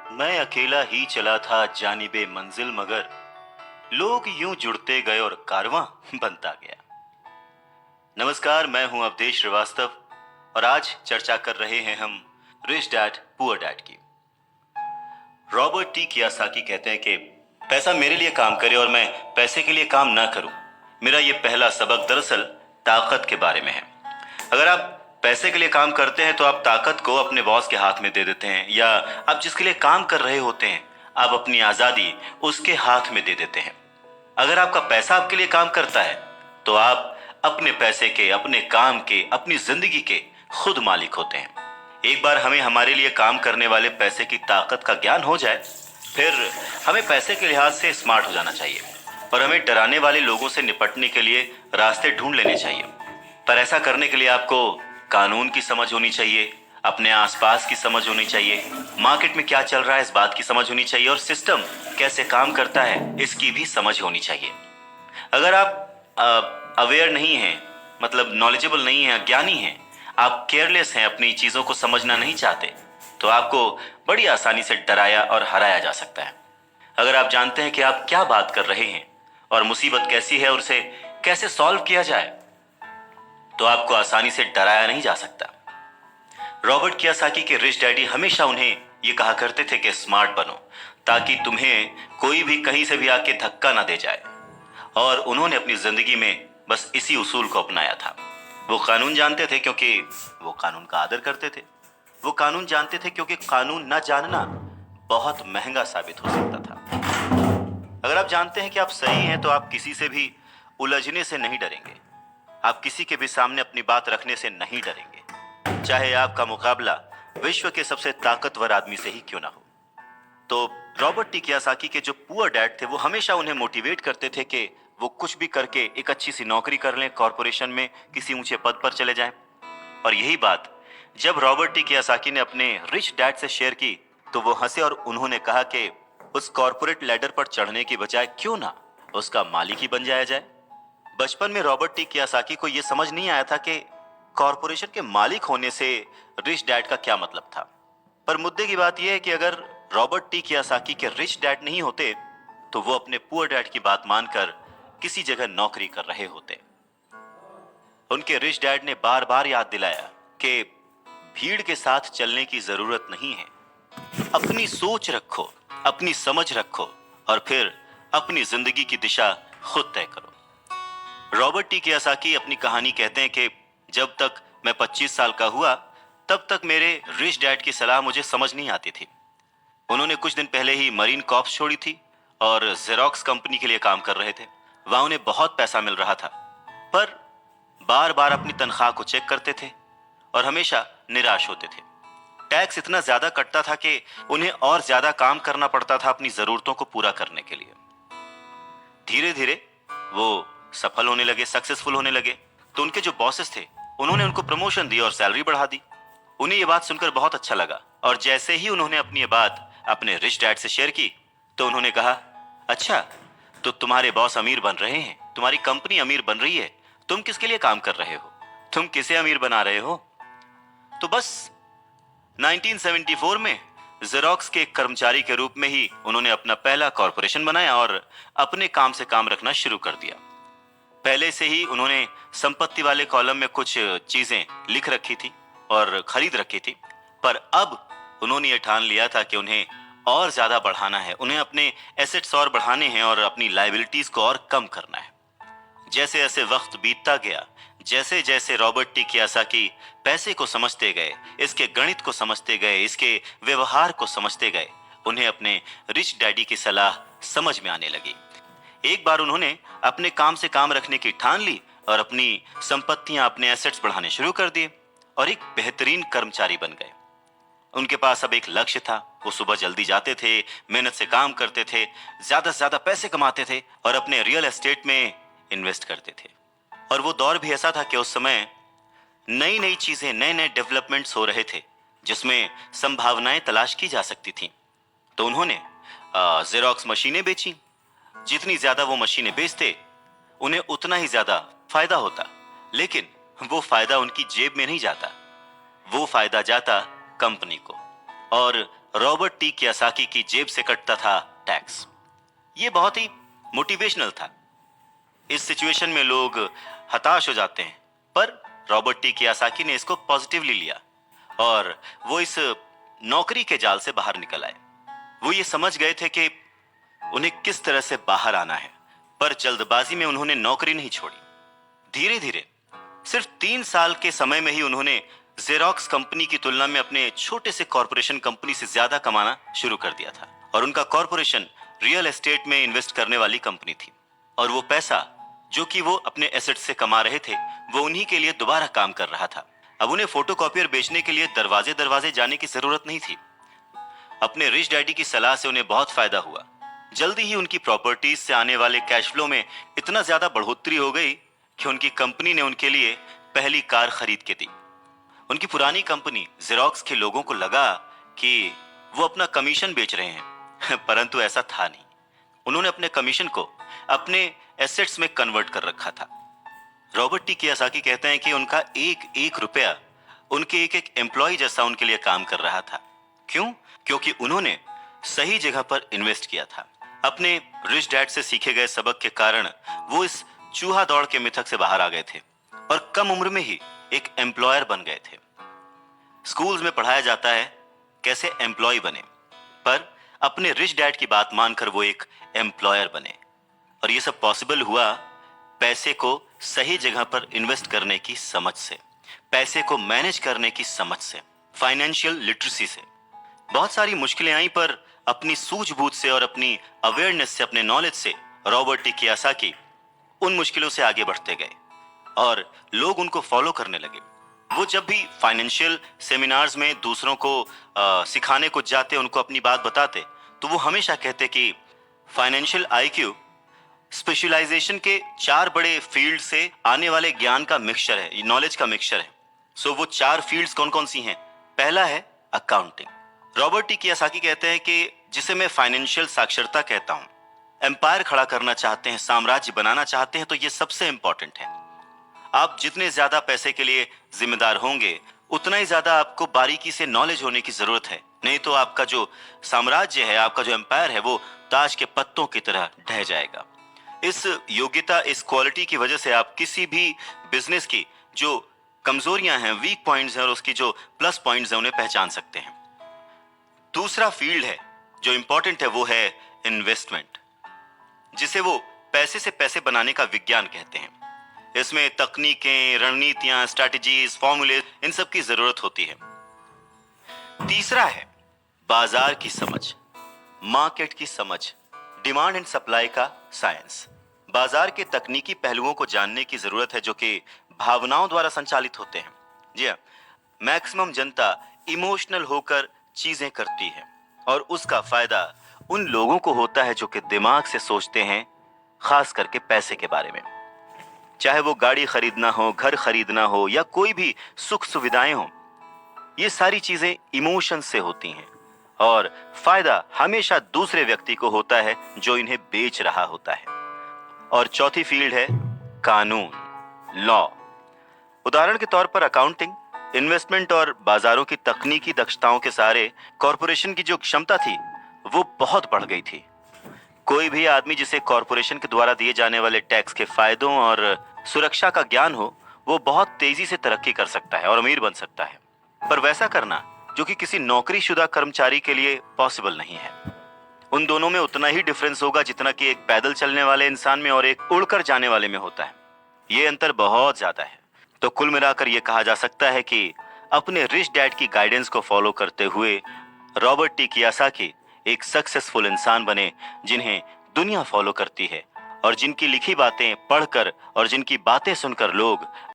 मैं अकेला ही चला था जानिबे मंजिल, मगर लोग यूं जुड़ते गए और कारवां बनता गया। नमस्कार, मैं हूं अवधेश श्रीवास्तव और आज चर्चा कर रहे हैं हम रिच डैड पुअर डैड की। रॉबर्ट टी कियासाकी कहते हैं कि पैसा मेरे लिए काम करे और मैं पैसे के लिए काम ना करूं। मेरा ये पहला सबक दरअसल ताकत के बारे में है। अगर आप पैसे के लिए काम करते हैं तो आप ताकत को अपने बॉस के हाथ में दे देते हैं, या आप जिसके लिए काम कर रहे होते हैं आप अपनी आजादी उसके हाथ में दे देते हैं। अगर आपका पैसा आपके लिए काम करता है तो आप अपने पैसे के, अपने काम के, अपनी जिंदगी के खुद मालिक होते हैं। एक बार हमें हमारे लिए काम करने वाले पैसे की ताकत का ज्ञान हो जाए, फिर हमें पैसे के लिहाज से स्मार्ट हो जाना चाहिए और हमें डराने वाले लोगों से निपटने के लिए रास्ते ढूंढ लेने चाहिए। पर ऐसा करने के लिए आपको कानून की समझ होनी चाहिए, अपने आसपास की समझ होनी चाहिए, मार्केट में क्या चल रहा है इस बात की समझ होनी चाहिए, और सिस्टम कैसे काम करता है इसकी भी समझ होनी चाहिए। अगर आप अवेयर नहीं हैं, मतलब नॉलेजेबल नहीं हैं, अज्ञानी हैं, आप केयरलेस हैं, अपनी चीजों को समझना नहीं चाहते, तो आपको बड़ी आसानी से डराया और हराया जा सकता है। अगर आप जानते हैं कि आप क्या बात कर रहे हैं और मुसीबत कैसी है और उसे कैसे सॉल्व किया जाए, तो आपको आसानी से डराया नहीं जा सकता। रॉबर्ट कियासाकी के रिच डैडी हमेशा उन्हें ये कहा करते थे कि स्मार्ट बनो, ताकि तुम्हें कोई भी कहीं से भी आके धक्का ना दे जाए। और उन्होंने अपनी जिंदगी में बस इसी उसूल को अपनाया था। वो कानून जानते थे क्योंकि वो कानून का आदर करते थे। वो कानून जानते थे क्योंकि कानून ना जानना बहुत महंगा साबित हो सकता था। अगर आप जानते हैं कि आप सही हैं तो आप किसी से भी उलझने से नहीं डरेंगे। आप किसी के भी सामने अपनी बात रखने से नहीं डरेंगे, चाहे आपका मुकाबला विश्व के सबसे ताकतवर आदमी से ही क्यों ना हो। तो रॉबर्ट टी कियासाकी के जो पुअर डैड थे वो हमेशा उन्हें मोटिवेट करते थे कि वो कुछ भी करके एक अच्छी सी नौकरी कर लें, कॉरपोरेशन में किसी ऊंचे पद पर चले जाएं। और यही बात जब रॉबर्ट टी कियासाकी ने अपने रिच डैड से शेयर की तो वो हंसे और उन्होंने कहा कि उस कॉरपोरेट लैडर पर चढ़ने की बजाय क्यों ना उसका मालिक ही बन जाया जाए। बचपन में रॉबर्ट टी कियासाकी को यह समझ नहीं आया था कि कॉरपोरेशन के मालिक होने से रिच डैड का क्या मतलब था। पर मुद्दे की बात यह है कि अगर रॉबर्ट टी कियासाकी के रिच डैड नहीं होते तो वो अपने पुअर डैड की बात मानकर किसी जगह नौकरी कर रहे होते। उनके रिच डैड ने बार बार याद दिलाया कि भीड़ के साथ चलने की जरूरत नहीं है, अपनी सोच रखो, अपनी समझ रखो और फिर अपनी जिंदगी की दिशा खुद तय करो। रॉबर्ट टी कियासाकी अपनी कहानी कहते हैं कि जब तक मैं 25 साल का हुआ तब तक मेरे रिच डैड की सलाह मुझे समझ नहीं आती थी। उन्होंने कुछ दिन पहले ही मरीन कॉर्प्स छोड़ी थी और जेरोक्स कंपनी के लिए काम कर रहे थे। वहां उन्हें बहुत पैसा मिल रहा था, पर बार बार अपनी तनख्वाह को चेक करते थे और हमेशा निराश होते थे। टैक्स इतना ज्यादा कटता था कि उन्हें और ज्यादा काम करना पड़ता था अपनी जरूरतों को पूरा करने के लिए। धीरे धीरे वो सफल होने लगे, सक्सेसफुल होने लगे, तो उनके जो बॉसेस थे उन्होंने उनको प्रमोशन दी और सैलरी बढ़ा दी। उन्हें ये बात सुनकर बहुत अच्छा लगा और जैसे ही उन्होंने अपनी ये बात अपने रिच डैड से शेयर की तो उन्होंने कहा, अच्छा तो तुम्हारे बॉस अमीर बन रहे हैं, तुम्हारी कंपनी अमीर बन रही है, तुम किसके लिए काम कर रहे हो, तुम किसे अमीर बना रहे हो। तो बस 1974 में जेरोक्स के एक कर्मचारी के रूप में ही उन्होंने अपना पहला कॉरपोरेशन बनाया और अपने काम से काम रखना शुरू कर दिया। पहले से ही उन्होंने संपत्ति वाले कॉलम में कुछ चीजें लिख रखी थी और खरीद रखी थी, पर अब उन्होंने ये ठान लिया था कि उन्हें और ज्यादा बढ़ाना है, उन्हें अपने एसेट्स और बढ़ाने हैं और अपनी लायबिलिटीज को और कम करना है। जैसे जैसे वक्त बीतता गया, जैसे जैसे रॉबर्ट टी कियासाकी पैसे को समझते गए, इसके गणित को समझते गए, इसके व्यवहार को समझते गए, उन्हें अपने रिच डैडी की सलाह समझ में आने लगी। एक बार उन्होंने अपने काम से काम रखने की ठान ली और अपनी संपत्तियां, अपने एसेट्स बढ़ाने शुरू कर दिए और एक बेहतरीन कर्मचारी बन गए। उनके पास अब एक लक्ष्य था। वो सुबह जल्दी जाते थे, मेहनत से काम करते थे, ज्यादा से ज्यादा पैसे कमाते थे और अपने रियल एस्टेट में इन्वेस्ट करते थे। और वो दौर भी ऐसा था कि उस समय नई नई चीजें, नए नए डेवलपमेंट्स हो रहे थे जिसमें संभावनाएं तलाश की जा सकती थी। तो उन्होंने जेरोक्स मशीनें बेची। जितनी ज्यादा वो मशीनें बेचते उन्हें उतना ही ज्यादा फायदा होता, लेकिन वो फायदा उनकी जेब में नहीं जाता, वो फायदा जाता कंपनी को। और रॉबर्ट टी कियासाकी की जेब से कटता था टैक्स। ये बहुत ही मोटिवेशनल था। इस सिचुएशन में लोग हताश हो जाते हैं, पर रॉबर्ट टी कियासाकी ने इसको पॉजिटिवली लिया और वो इस नौकरी के जाल से बाहर निकल आए। वो ये समझ गए थे कि उन्हें किस तरह से बाहर आना है, पर जल्दबाजी में उन्होंने नौकरी नहीं छोड़ी। धीरे धीरे सिर्फ 3 साल के समय में ही उन्होंने जेरोक्स कंपनी की तुलना में अपने छोटे से कॉरपोरेशन कंपनी से ज्यादा कमाना शुरू कर दिया था। और उनका कॉरपोरेशन रियल एस्टेट में इन्वेस्ट करने वाली कंपनी थी, और वो पैसा जो कि वो अपने एसेट से कमा रहे थे वो उन्हीं के लिए दोबारा काम कर रहा था। अब उन्हें फोटोकॉपियर बेचने के लिए दरवाजे दरवाजे जाने की जरूरत नहीं थी। अपने रिच डैडी की सलाह से उन्हें बहुत फायदा हुआ। जल्दी ही उनकी प्रॉपर्टीज से आने वाले कैश फ्लो में इतना ज्यादा बढ़ोतरी हो गई कि उनकी कंपनी ने उनके लिए पहली कार खरीद के दी। उनकी पुरानी कंपनी जेरोक्स के लोगों को लगा कि वो अपना कमीशन बेच रहे हैं परंतु ऐसा था नहीं। उन्होंने अपने कमीशन को अपने एसेट्स में कन्वर्ट कर रखा था। रॉबर्ट टी कियासाकी कहते हैं कि उनका एक एक रुपया उनके एक एक एम्प्लॉय जैसा उनके लिए काम कर रहा था। क्यों? क्योंकि उन्होंने सही जगह पर इन्वेस्ट किया था। अपने रिच डैड से सीखे गए सबक के कारण वो इस चूहा दौड़ के मिथक से बाहर आ गए थे और कम उम्र में ही एक एम्प्लॉयर बन गए थे। स्कूल्स में पढ़ाया जाता है कैसे एम्प्लॉय बने, पर अपने रिच डैड की बात मानकर वो एक एम्प्लॉयर बने। और ये सब पॉसिबल हुआ पैसे को सही जगह पर इन्वेस्ट करने की समझ से, पैसे को मैनेज करने की समझ से, फाइनेंशियल लिटरेसी से। बहुत सारी मुश्किलें आई, पर अपनी सूझबूझ से और अपनी अवेयरनेस से, अपने नॉलेज से रॉबर्ट टी कियासाकी उन मुश्किलों से आगे बढ़ते गए और लोग उनको फॉलो करने लगे। वो जब भी फाइनेंशियल सेमिनार्स में दूसरों को सिखाने को जाते, उनको अपनी बात बताते, तो वो हमेशा कहते कि फाइनेंशियल आईक्यू स्पेशलाइजेशन के 4 बड़े फील्ड से आने वाले ज्ञान का मिक्सचर है, नॉलेज का मिक्सचर है। सो वो 4 फील्ड्स कौन कौन सी हैं? पहला है अकाउंटिंग। रॉबर्ट टी कियासाकी कहते हैं कि जिसे मैं फाइनेंशियल साक्षरता कहता हूं, एम्पायर खड़ा करना चाहते हैं, साम्राज्य बनाना चाहते हैं, तो ये सबसे इंपॉर्टेंट है। आप जितने ज्यादा पैसे के लिए जिम्मेदार होंगे उतना ही ज्यादा आपको बारीकी से नॉलेज होने की जरूरत है, नहीं तो आपका जो साम्राज्य है, आपका जो एम्पायर है, वो ताश के पत्तों की तरह ढह जाएगा। इस योग्यता, इस क्वालिटी की वजह से आप किसी भी बिजनेस की जो कमजोरियां हैं, वीक पॉइंट्स हैं, और उसकी जो प्लस पॉइंट्स हैं, उन्हें पहचान सकते हैं। दूसरा फील्ड है जो इंपॉर्टेंट है, वो है इन्वेस्टमेंट, जिसे वो पैसे से पैसे बनाने का विज्ञान कहते हैं। इसमें तकनीकें, रणनीतियां, स्ट्रैटेजीज, फॉर्मूले, इन सब की जरूरत होती है। तीसरा है बाजार की समझ, मार्केट की समझ, डिमांड एंड सप्लाई का साइंस। बाजार के तकनीकी पहलुओं को जानने की जरूरत है जो कि भावनाओं द्वारा संचालित होते हैं। जी हाँ, मैक्सिमम जनता इमोशनल होकर चीजें करती है और उसका फायदा उन लोगों को होता है जो कि दिमाग से सोचते हैं, खास करके पैसे के बारे में। चाहे वो गाड़ी खरीदना हो, घर खरीदना हो, या कोई भी सुख सुविधाएं हो, ये सारी चीजें इमोशन से होती हैं और फायदा हमेशा दूसरे व्यक्ति को होता है जो इन्हें बेच रहा होता है। और चौथी फील्ड है कानून, लॉ। उदाहरण के तौर पर अकाउंटिंग, इन्वेस्टमेंट और बाजारों की तकनीकी दक्षताओं के सारे कॉरपोरेशन की जो क्षमता थी वो बहुत बढ़ गई थी। कोई भी आदमी जिसे कॉरपोरेशन के द्वारा दिए जाने वाले टैक्स के फायदों और सुरक्षा का ज्ञान हो, वो बहुत तेजी से तरक्की कर सकता है और अमीर बन सकता है। पर वैसा करना जो कि किसी नौकरीशुदा कर्मचारी के लिए पॉसिबल नहीं है। उन दोनों में उतना ही डिफरेंस होगा जितना कि एक पैदल चलने वाले इंसान में और एक उड़कर जाने वाले में होता है। ये अंतर बहुत ज्यादा है। तो कुल मिलाकर ये कहा जा सकता है कि अपने रिच डैड की गाइडेंस को फॉलो करते हुए रॉबर्ट टी कियासाकी एक सक्सेसफुल इंसान बने, जिन्हें दुनिया फॉलो करती है और जिनकी लिखी बातें पढ़कर और जिनकी बातें सुनकर लोग